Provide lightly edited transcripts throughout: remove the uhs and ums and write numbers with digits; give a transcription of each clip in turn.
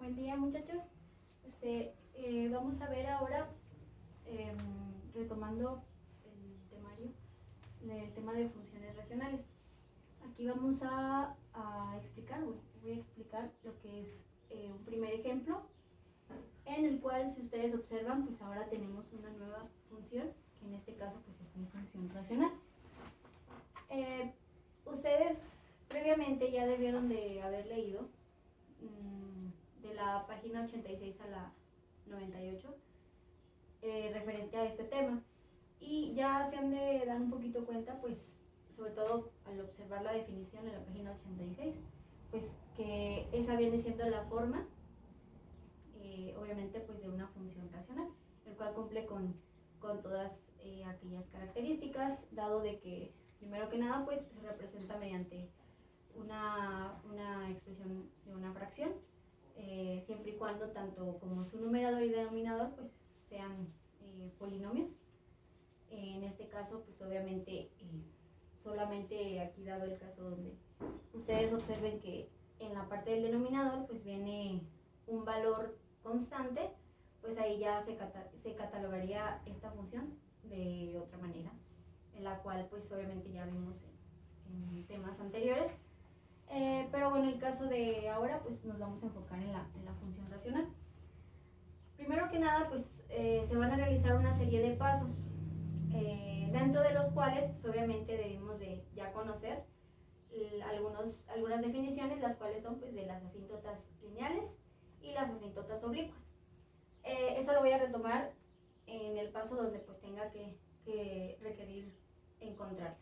Buen día, muchachos. Vamos a ver ahora, retomando el temario, el tema de funciones racionales. Aquí vamos a explicar, voy a explicar lo que es un primer ejemplo, en el cual, si ustedes observan, pues ahora tenemos una nueva función, que en este caso pues es mi función racional. Ustedes previamente ya debieron de haber leído de la página 86 a la 98 referente a este tema, y ya se han de dar un poquito cuenta, pues sobre todo al observar la definición en la página 86, pues que esa viene siendo la forma obviamente pues de una función racional, el cual cumple con todas aquellas características, dado de que primero que nada pues se representa mediante una expresión de una fracción, siempre y cuando tanto como su numerador y denominador pues sean polinomios. En este caso pues obviamente solamente aquí, dado el caso donde ustedes observen que en la parte del denominador pues viene un valor constante, pues ahí ya se catalogaría esta función de otra manera, en la cual pues obviamente ya vimos en temas anteriores. Pero bueno, el caso de ahora pues nos vamos a enfocar en la función racional. Primero que nada pues se van a realizar una serie de pasos, dentro de los cuales pues obviamente debemos de ya conocer algunas definiciones, las cuales son pues de las asíntotas lineales y las asíntotas oblicuas. Eso lo voy a retomar en el paso donde pues tenga que requerir encontrarlas.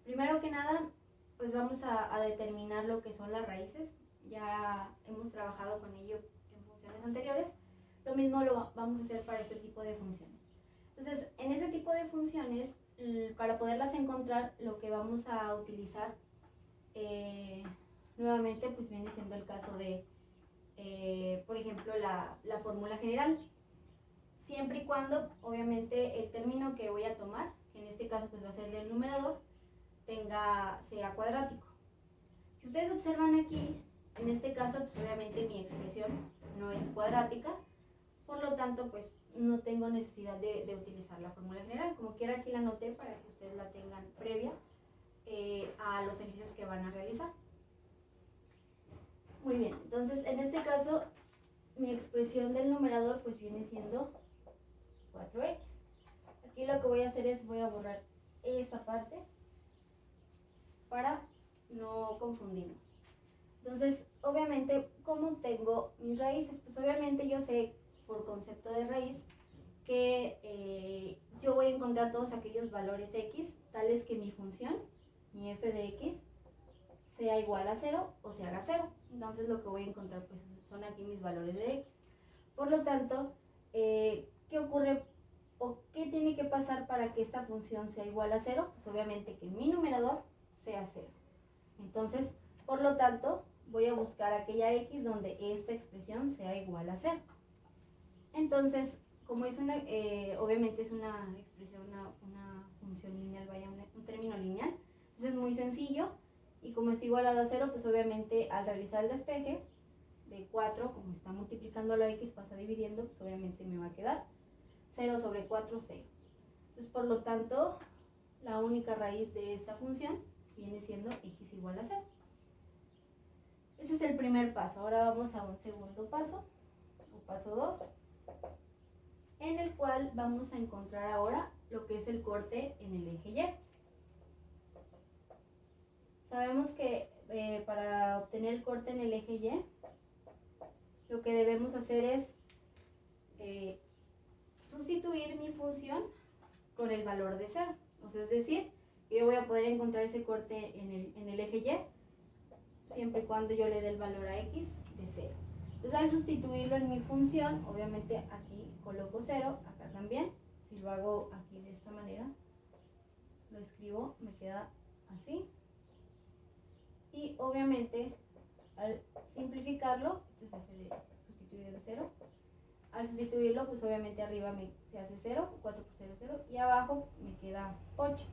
Primero que nada pues vamos a determinar lo que son las raíces. Ya hemos trabajado con ello en funciones anteriores. Lo mismo lo vamos a hacer para este tipo de funciones. Entonces, en este tipo de funciones, para poderlas encontrar, lo que vamos a utilizar nuevamente pues viene siendo el caso de, por ejemplo, la fórmula general. Siempre y cuando, obviamente, el término que voy a tomar, que en este caso pues va a ser del numerador, sea cuadrático. Si ustedes observan aquí, en este caso pues obviamente mi expresión no es cuadrática, por lo tanto pues no tengo necesidad de utilizar la fórmula general. Como quiera, aquí la anoté para que ustedes la tengan previa a los ejercicios que van a realizar. Muy bien, entonces en este caso mi expresión del numerador pues viene siendo 4x. Aquí lo que voy a hacer es voy a borrar esta parte para no confundirnos. Entonces, obviamente, ¿cómo obtengo mis raíces? Pues obviamente yo sé por concepto de raíz que yo voy a encontrar todos aquellos valores x, tales que mi función, mi f de x, sea igual a 0 o se haga 0. Entonces lo que voy a encontrar pues son aquí mis valores de x. Por lo tanto, ¿qué ocurre o qué tiene que pasar para que esta función sea igual a 0? Pues obviamente que mi numerador sea 0. Entonces, por lo tanto, voy a buscar aquella x donde esta expresión sea igual a 0. Entonces, como es obviamente es una expresión, una función lineal, vaya, un término lineal, entonces es muy sencillo, y como está igualado a 0, pues obviamente al realizar el despeje de 4, como está multiplicando la x, pasa dividiendo, pues obviamente me va a quedar 0 sobre 4, 0. Entonces, por lo tanto, la única raíz de esta función viene siendo x igual a 0. Ese es el primer paso. Ahora vamos a un segundo paso, o paso 2, en el cual vamos a encontrar ahora lo que es el corte en el eje Y. Sabemos que para obtener el corte en el eje Y, lo que debemos hacer es sustituir mi función con el valor de 0. O sea, es decir, yo voy a poder encontrar ese corte en el eje Y siempre y cuando yo le dé el valor a x de 0. Entonces, al sustituirlo en mi función, obviamente aquí coloco 0, acá también. Si lo hago aquí de esta manera, lo escribo, me queda así. Y obviamente, al simplificarlo, esto es f de sustituir de 0. Al sustituirlo, pues obviamente arriba se hace 0, 4 por 0, 0, y abajo me queda 8.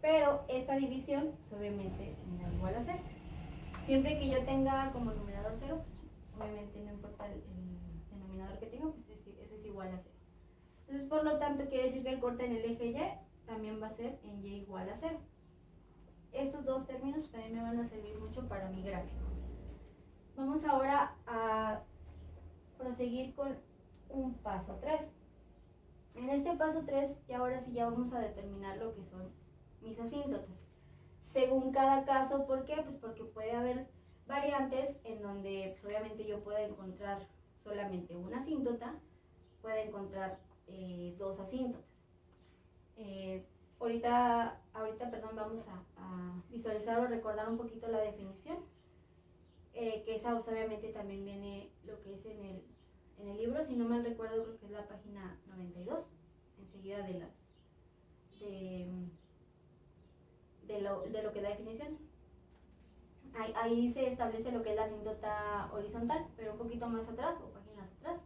Pero esta división, pues obviamente me da igual a 0. Siempre que yo tenga como numerador 0, pues obviamente no importa el denominador que tenga, pues eso es igual a 0. Entonces, por lo tanto, quiere decir que el corte en el eje Y también va a ser en Y igual a 0. Estos dos términos también me van a servir mucho para mi gráfico. Vamos ahora a proseguir con un paso 3. En este paso 3, y ahora sí ya vamos a determinar lo que son mis asíntotas. Según cada caso, ¿por qué? Pues porque puede haber variantes en donde pues, obviamente yo pueda encontrar solamente una asíntota, puede encontrar dos asíntotas. Ahorita vamos a visualizar o recordar un poquito la definición, que esa pues, obviamente también viene lo que es en el libro, si no mal recuerdo creo que es la página 92, enseguida de lo que es la definición. Ahí se establece lo que es la asíntota horizontal, pero un poquito más atrás o páginas atrás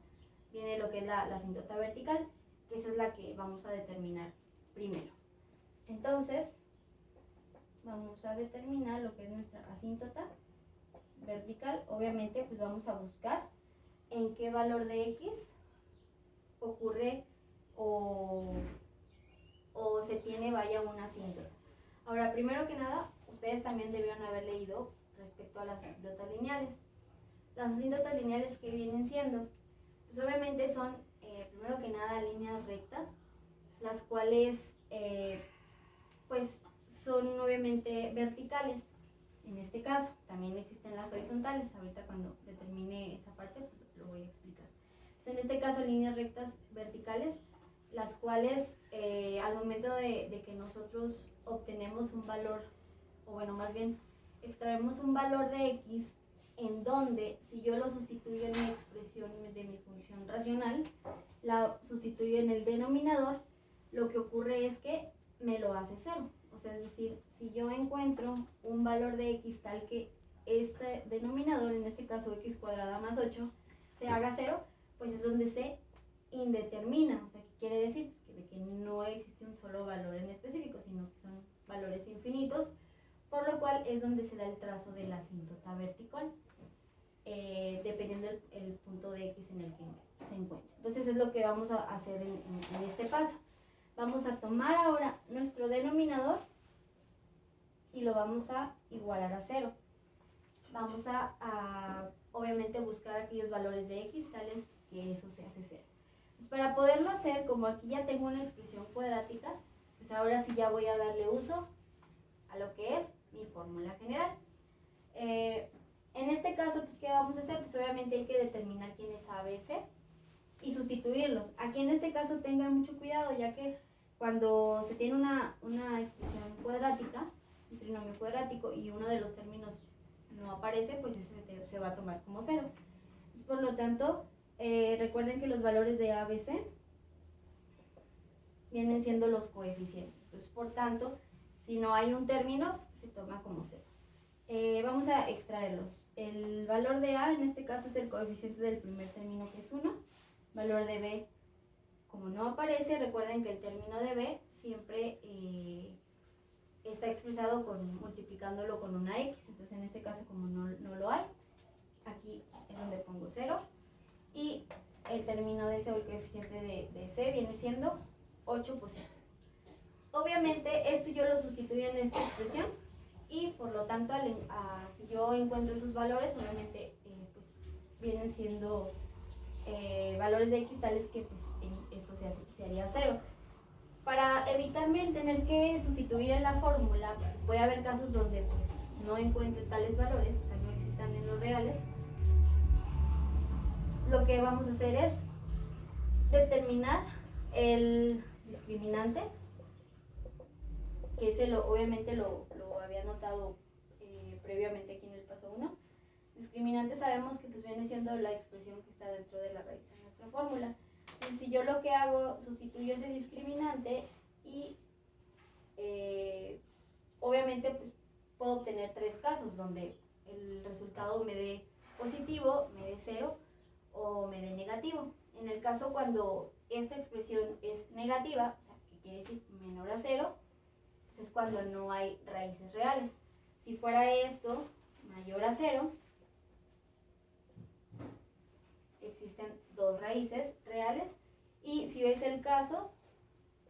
viene lo que es la asíntota vertical, que esa es la que vamos a determinar primero. Entonces, vamos a determinar lo que es nuestra asíntota vertical. Obviamente, pues vamos a buscar en qué valor de X ocurre o se tiene, vaya, una asíntota. Ahora, primero que nada, ustedes también debieron haber leído respecto a las asíntotas lineales. Las asíntotas lineales que vienen siendo, pues obviamente son, primero que nada, líneas rectas, las cuales, pues, son obviamente verticales. En este caso, también existen las horizontales. Ahorita cuando determine esa parte, lo voy a explicar. Entonces, en este caso, líneas rectas verticales, las cuales al momento de que nosotros obtenemos un valor, o bueno, más bien, extraemos un valor de X, en donde si yo lo sustituyo en mi expresión de mi función racional, la sustituyo en el denominador, lo que ocurre es que me lo hace 0. O sea, es decir, si yo encuentro un valor de X tal que este denominador, en este caso X cuadrada más 8, se haga 0, pues es donde se indetermina. O sea, ¿qué quiere decir? Pues de que no existe un solo valor en específico, sino que son valores infinitos, por lo cual es donde se da el trazo de la asíntota vertical, dependiendo del punto de X en el que se encuentra. Entonces es lo que vamos a hacer en este paso. Vamos a tomar ahora nuestro denominador y lo vamos a igualar a 0. Vamos a obviamente buscar aquellos valores de X tales que eso se hace 0. Entonces, para poderlo hacer, como aquí ya tengo una expresión cuadrática, pues ahora sí ya voy a darle uso a lo que es mi fórmula general. En este caso, pues, ¿qué vamos a hacer? Pues obviamente hay que determinar quién es A, B, C y sustituirlos. Aquí en este caso tengan mucho cuidado, ya que cuando se tiene una expresión cuadrática, un trinomio cuadrático, y uno de los términos no aparece, pues ese se va a tomar como 0. Entonces, por lo tanto, recuerden que los valores de A, B, C vienen siendo los coeficientes. Entonces, por tanto, si no hay un término, se toma como 0. Vamos a extraerlos. El valor de A en este caso es el coeficiente del primer término, que es 1. Valor de B, como no aparece, recuerden que el término de B siempre está expresado multiplicándolo con una X. Entonces en este caso, como no lo hay, aquí es donde pongo 0. Y el término de C o el coeficiente de C viene siendo 8 por 0. Obviamente esto yo lo sustituyo en esta expresión y por lo tanto si yo encuentro esos valores, obviamente pues vienen siendo valores de X tales que pues esto se haría 0. Para evitarme el tener que sustituir en la fórmula, puede haber casos donde pues no encuentre tales valores, o sea, no existan en los reales. Lo que vamos a hacer es determinar el discriminante, que ese obviamente lo había notado previamente aquí en el paso 1. Discriminante sabemos que pues viene siendo la expresión que está dentro de la raíz de nuestra fórmula. Entonces, si yo lo que hago, sustituyo ese discriminante y obviamente pues puedo obtener 3 casos donde el resultado me dé positivo, me dé 0 o me dé negativo. En el caso cuando esta expresión es negativa, o sea, que quiere decir menor a 0, pues es cuando no hay raíces reales. Si fuera esto mayor a 0, raíces reales. Y si es el caso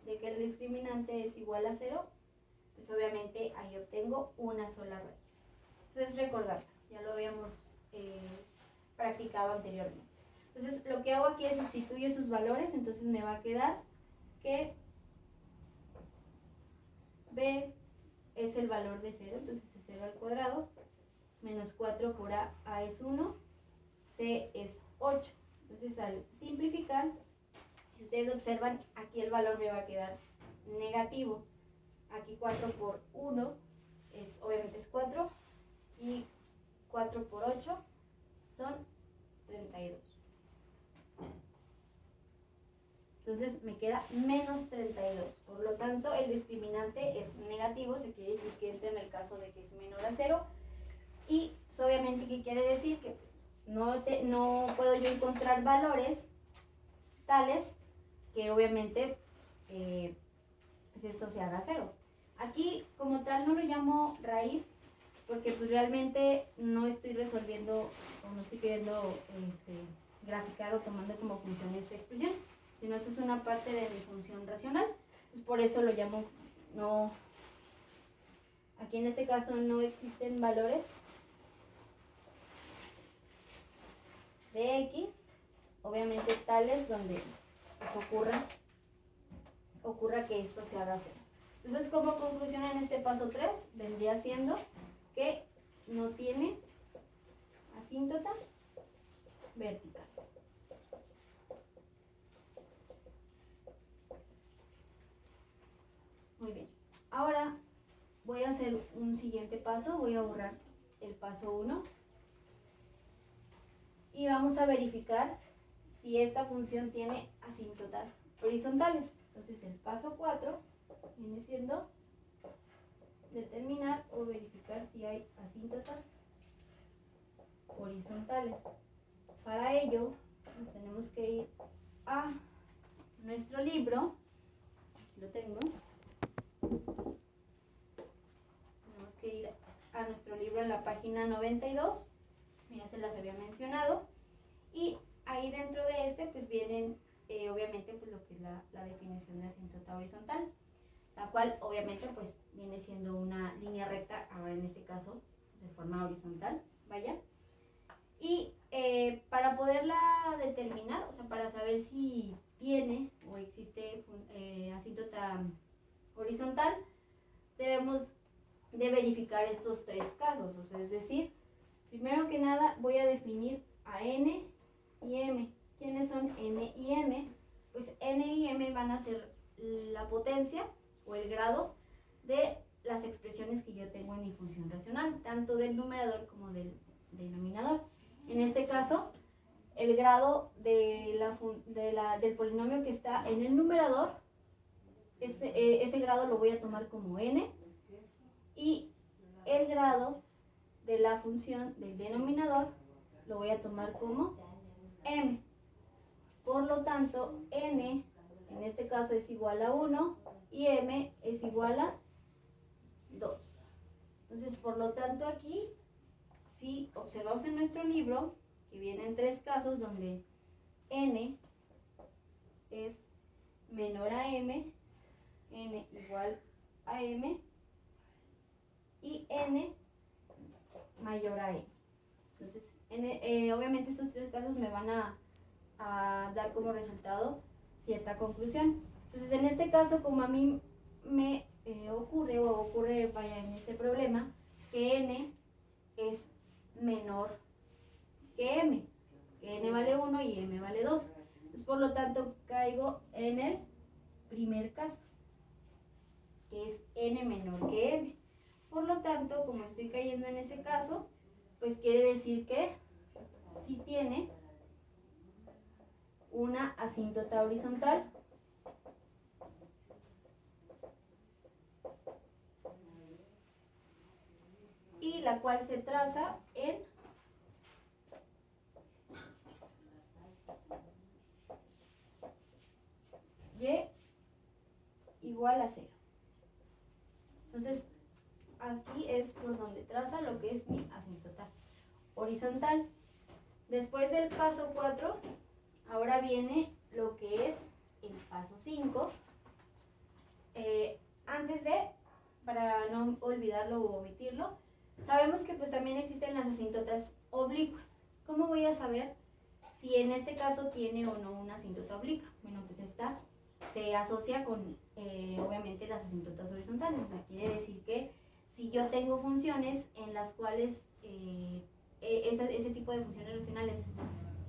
de que el discriminante es igual a 0, pues obviamente ahí obtengo una sola raíz. Entonces recordar, ya lo habíamos practicado anteriormente. Entonces lo que hago aquí es sustituyo esos valores, entonces me va a quedar que B es el valor de 0, entonces es 0 al cuadrado, menos 4 por A es 1, C es 8. Entonces al simplificar, si ustedes observan, aquí el valor me va a quedar negativo. Aquí 4 por 1 obviamente es 4 y 4 por 8 son 32. Entonces me queda menos 32. Por lo tanto, el discriminante es negativo, se quiere decir que entra en el caso de que es menor a 0. Y pues, obviamente, ¿qué quiere decir? Que pues, no puedo yo encontrar valores tales que obviamente pues esto se haga 0. Aquí como tal no lo llamo raíz porque pues realmente no estoy resolviendo o no estoy queriendo graficar o tomando como función esta expresión, sino esto es una parte de mi función racional. Entonces por eso lo llamo no. Aquí en este caso no existen valores de x, obviamente tales donde pues, ocurra que esto se haga 0. Entonces, como conclusión en este paso 3, vendría siendo que no tiene asíntota vertical. Muy bien. Ahora voy a hacer un siguiente paso, voy a borrar el paso 1 y vamos a verificar si esta función tiene asíntotas horizontales. Entonces el paso 4 viene siendo determinar o verificar si hay asíntotas horizontales. Para ello nos tenemos que ir a nuestro libro, aquí lo tengo, tenemos que ir a nuestro libro en la página 92, ya se las había mencionado, y ahí dentro de este pues vienen obviamente pues lo que es la definición de asíntota horizontal, la cual obviamente pues viene siendo una línea recta, ahora en este caso de forma horizontal, vaya. Y para poderla determinar, o sea, para saber si tiene o existe asíntota horizontal, debemos de verificar estos 3 casos, o sea, es decir, primero que nada voy a definir a n y m. ¿Quiénes son n y m? Pues n y m van a ser la potencia o el grado de las expresiones que yo tengo en mi función racional, tanto del numerador como del denominador. En este caso, el grado del polinomio que está en el numerador, ese grado lo voy a tomar como n, y el grado de la función del denominador lo voy a tomar como m. Por lo tanto, n en este caso es igual a 1 y m es igual a 2. Entonces, por lo tanto, aquí, si observamos en nuestro libro, que vienen 3 casos donde n es menor a m, n igual a m y n mayor a m. Entonces, obviamente estos 3 casos me van a dar como resultado cierta conclusión. Entonces, en este caso, como a mí me ocurre, vaya, en este problema, que n es menor que m, que n vale 1 y m vale 2. Entonces, por lo tanto, caigo en el primer caso, que es n menor que m. Por lo tanto, como estoy cayendo en ese caso, pues quiere decir que sí tiene una asíntota horizontal y la cual se traza en y igual a 0. Entonces, aquí es por donde traza lo que es mi asíntota horizontal. Después del paso 4, ahora viene lo que es el paso 5. Antes de, para no olvidarlo o omitirlo, sabemos que pues también existen las asíntotas oblicuas. ¿Cómo voy a saber si en este caso tiene o no una asíntota oblicua? Bueno, pues esta se asocia con obviamente las asíntotas horizontales. O sea, quiere decir que si yo tengo funciones en las cuales ese tipo de funciones racionales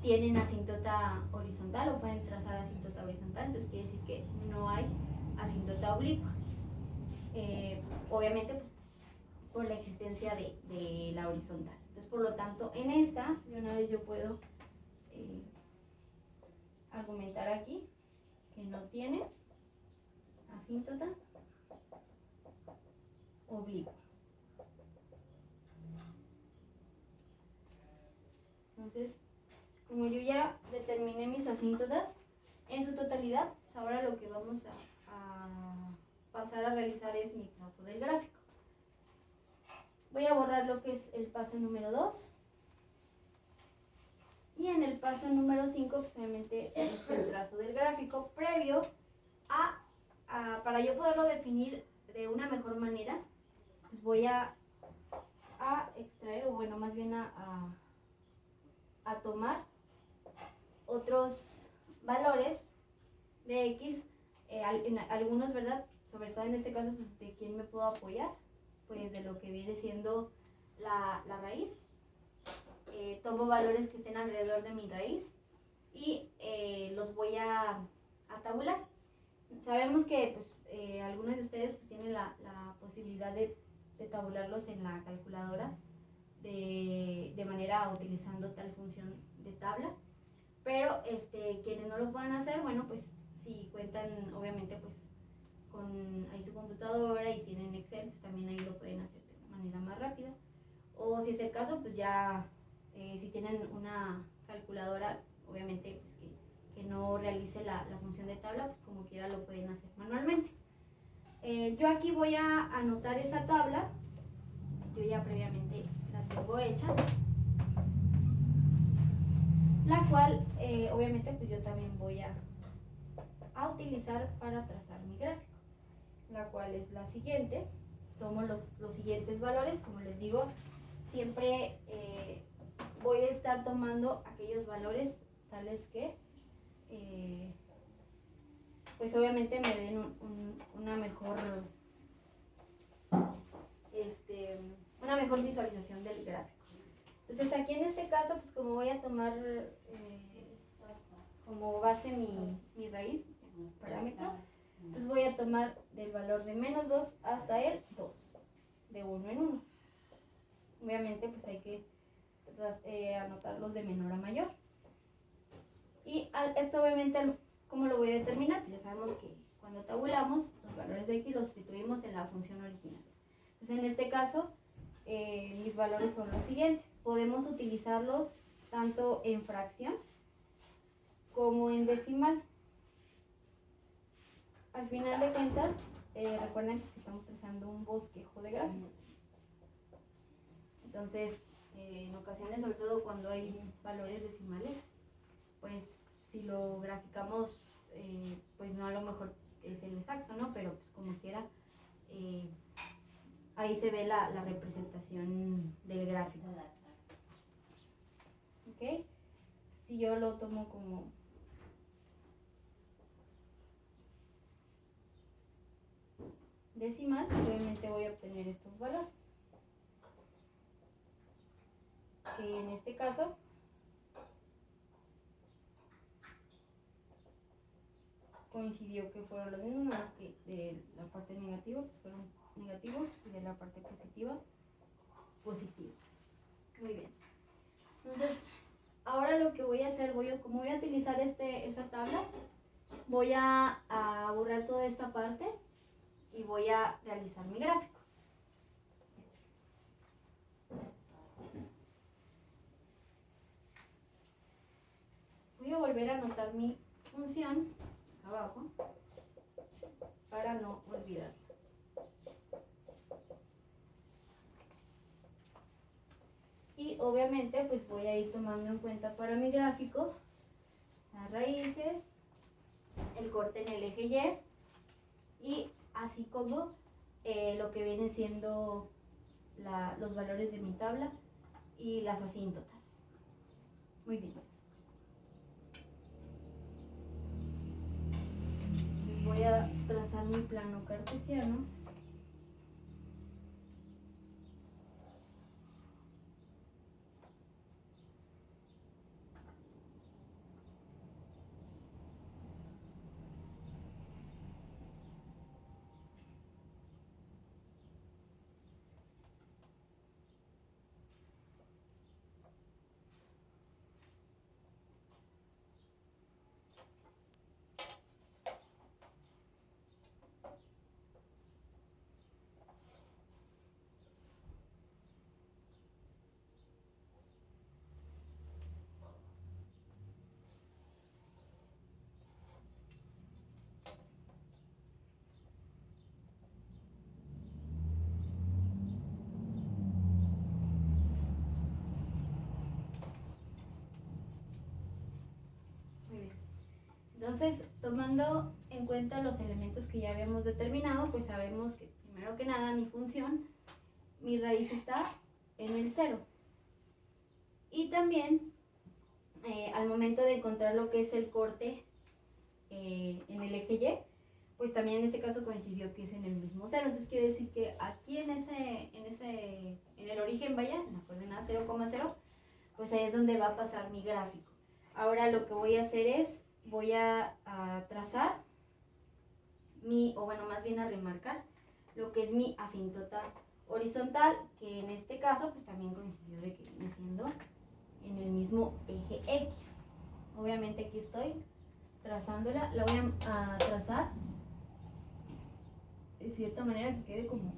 tienen asíntota horizontal o pueden trazar asíntota horizontal, entonces quiere decir que no hay asíntota oblicua. Obviamente pues, por la existencia de la horizontal. Entonces, por lo tanto, en esta, de una vez yo puedo argumentar aquí que no tiene asíntota oblicua. Entonces, como yo ya determiné mis asíntotas en su totalidad, pues ahora lo que vamos a pasar a realizar es mi trazo del gráfico. Voy a borrar lo que es el paso número 2. Y en el paso número 5, pues obviamente es el trazo del gráfico previo para yo poderlo definir de una mejor manera, pues voy a extraer, o bueno, más bien a tomar otros valores de X, algunos, ¿verdad? Sobre todo en este caso, pues de quién me puedo apoyar, pues de lo que viene siendo la raíz. Tomo valores que estén alrededor de mi raíz y los voy a tabular. Sabemos que pues, algunos de ustedes pues, tienen la posibilidad de tabularlos en la calculadora de manera utilizando tal función de tabla, pero quienes no lo puedan hacer, bueno, pues si cuentan obviamente pues con ahí su computadora y tienen Excel, pues también ahí lo pueden hacer de manera más rápida. O si es el caso, pues ya si tienen una calculadora, obviamente pues que no realice la función de tabla, pues como quiera lo pueden hacer manualmente. Yo aquí voy a anotar esa tabla, yo ya previamente la tengo hecha, la cual obviamente pues yo también voy a utilizar para trazar mi gráfico, la cual es la siguiente. Tomo los siguientes valores, como les digo, siempre voy a estar tomando aquellos valores tales que pues obviamente me den una mejor visualización del gráfico. Entonces aquí en este caso, pues como voy a tomar como base mi raíz, mi parámetro, entonces voy a tomar del valor de menos 2 hasta el 2, de 1 en 1. Obviamente pues hay que anotarlos de menor a mayor. Y esto obviamente, ¿cómo lo voy a determinar? Pues ya sabemos que cuando tabulamos los valores de X los sustituimos en la función original. Entonces en este caso mis valores son los siguientes. Podemos utilizarlos tanto en fracción como en decimal. Al final de cuentas, recuerden que estamos trazando un bosquejo de gráficos. Entonces, en ocasiones, sobre todo cuando hay valores decimales, pues si lo graficamos, pues no a lo mejor es el exacto, ¿no? Pero pues como quiera, ahí se ve la representación del gráfico. ¿Ok? Si yo lo tomo como decimal, obviamente voy a obtener estos valores. Que en este caso coincidió que fueron los mismos, nada más que de la parte negativa pues fueron negativos y de la parte positiva positivos. Muy bien. Entonces, ahora lo que voy a hacer, como voy a utilizar esa tabla, voy a borrar toda esta parte y voy a realizar mi gráfico. Voy a volver a anotar mi función abajo para no olvidarla. Y obviamente pues voy a ir tomando en cuenta para mi gráfico las raíces, el corte en el eje y así como lo que viene siendo los valores de mi tabla y las asíntotas. Muy bien. Entonces voy a trazar mi plano cartesiano. Entonces, tomando en cuenta los elementos que ya habíamos determinado, pues sabemos que primero que nada mi función, mi raíz está en el 0. Y también al momento de encontrar lo que es el corte en el eje Y, pues también en este caso coincidió que es en el mismo 0. Entonces quiere decir que aquí en el origen, vaya, en la coordenada 0,0, pues ahí es donde va a pasar mi gráfico. Ahora lo que voy a hacer es, voy a trazar más bien a remarcar lo que es mi asíntota horizontal, que en este caso pues también coincidió de que viene siendo en el mismo eje X. Obviamente aquí estoy trazándola, la voy a trazar de cierta manera que quede como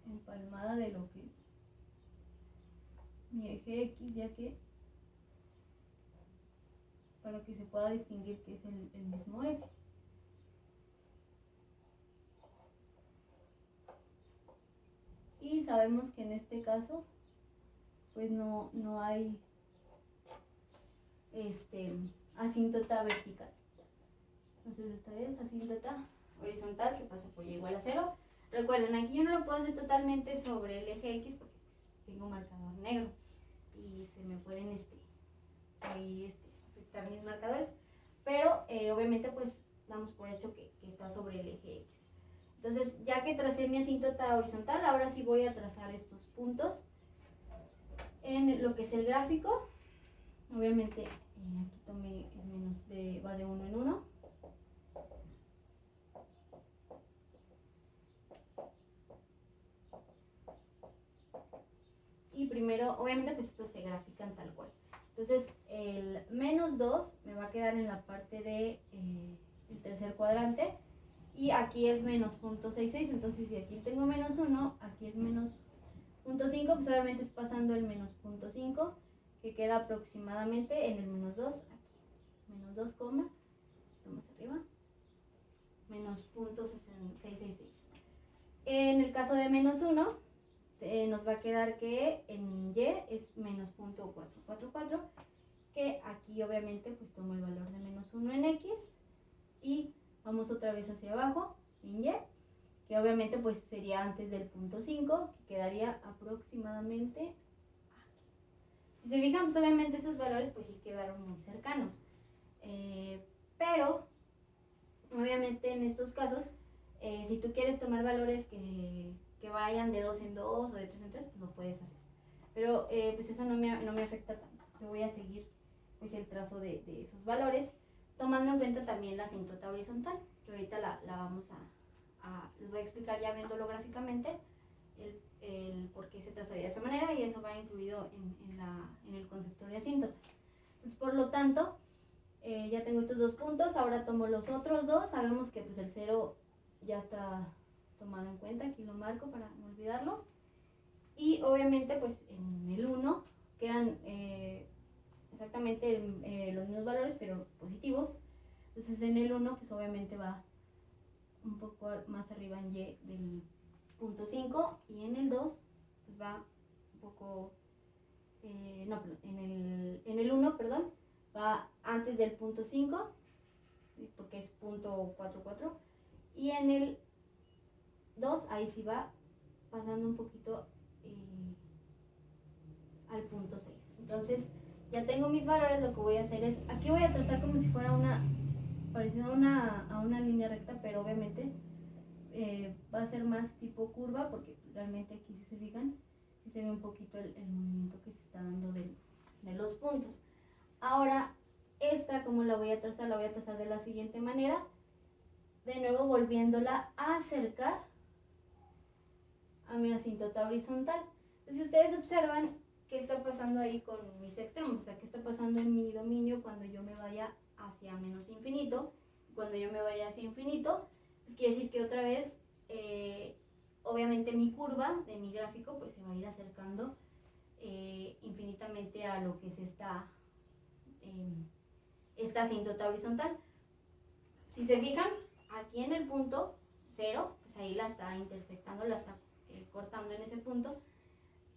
empalmada de lo que es mi eje X, ya que para que se pueda distinguir que es el mismo eje. Y sabemos que en este caso pues no hay asíntota vertical. Entonces esta es asíntota horizontal que pasa por y igual a 0. Recuerden, aquí yo no lo puedo hacer totalmente sobre el eje X porque pues, tengo marcador negro y se me pueden afectar mis marcadores, pero obviamente pues damos por hecho que está sobre el eje X. Entonces ya que tracé mi asíntota horizontal, ahora sí voy a trazar estos puntos en lo que es el gráfico. Obviamente aquí tomé va de 1 en 1. Y primero, obviamente pues estos se grafican tal cual. Entonces el -2 me va a quedar en la parte de el tercer cuadrante y aquí es menos 0.66. Entonces si aquí tengo -1, aquí es menos 0.5, pues obviamente es pasando el menos 0.5 que queda aproximadamente en el -2 aquí. -2, más arriba, menos 0.666. En el caso de -1, nos va a quedar que en Y es menos 0.444, que aquí obviamente pues tomo el valor de -1 en X y vamos otra vez hacia abajo en Y, que obviamente pues sería antes del 0.5, que quedaría aproximadamente aquí. Si se fijan, pues obviamente esos valores pues sí quedaron muy cercanos, pero obviamente en estos casos si tú quieres tomar valores que vayan de 2 en 2 o de 3 en 3, pues lo puedes hacer. Pero pues eso no me afecta tanto. Yo voy a seguir pues el trazo de esos valores, tomando en cuenta también la asíntota horizontal, que ahorita la vamos les voy a explicar ya viéndolo gráficamente, el por qué se trazaría de esa manera, y eso va incluido en el concepto de asíntota. Entonces, por lo tanto, ya tengo estos dos puntos, ahora tomo los otros dos. Sabemos que pues el 0 ya está tomado en cuenta, aquí lo marco para no olvidarlo, y obviamente pues en el 1 quedan exactamente los mismos valores pero positivos. Entonces en el 1 pues obviamente va un poco más arriba en Y del 0.5, y en el 2 pues va un poco en el 1, perdón, va antes del punto 5, porque es punto 44, y en el 2 ahí sí va pasando un poquito al punto 6. Entonces ya tengo mis valores, lo que voy a hacer es, aquí voy a trazar como si fuera parecido a una línea recta, pero obviamente va a ser más tipo curva, porque realmente aquí si se fijan, sí se ve un poquito el movimiento que se está dando de los puntos. Ahora, esta como la voy a trazar de la siguiente manera, de nuevo volviéndola a acercar a mi asíntota horizontal. Entonces, si ustedes observan qué está pasando ahí con mis extremos, o sea, qué está pasando en mi dominio cuando yo me vaya hacia menos infinito, cuando yo me vaya hacia infinito, pues quiere decir que otra vez, obviamente mi curva de mi gráfico pues se va a ir acercando infinitamente a lo que es esta asíntota horizontal. Si se fijan, aquí en el punto 0, pues ahí la está intersectando, la está cortando en ese punto,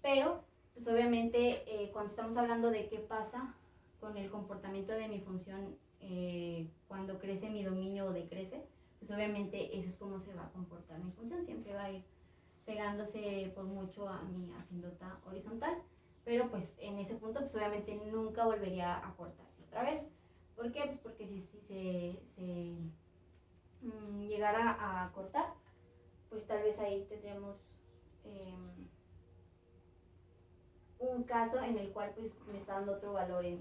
pero pues obviamente cuando estamos hablando de qué pasa con el comportamiento de mi función cuando crece mi dominio o decrece, pues obviamente eso es como se va a comportar mi función, siempre va a ir pegándose por mucho a mi asíntota horizontal, pero pues en ese punto pues obviamente nunca volvería a cortarse otra vez. ¿Por qué? Pues porque si se llegara a cortar, pues tal vez ahí tendríamos un caso en el cual pues me está dando otro valor en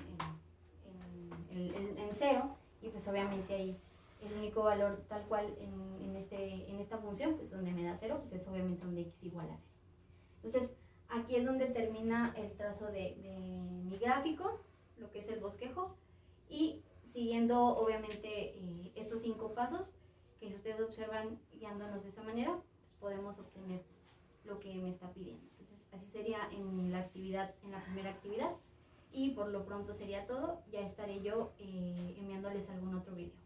0, y pues obviamente ahí el único valor tal cual en esta función, pues donde me da 0, pues es obviamente donde x igual a 0. Entonces aquí es donde termina el trazo de mi gráfico, lo que es el bosquejo, y siguiendo obviamente estos 5 pasos, que si ustedes observan guiándonos de esa manera, pues podemos obtener lo que me está pidiendo. Entonces así sería en la primera actividad, y por lo pronto sería todo. Ya estaré yo enviándoles algún otro video.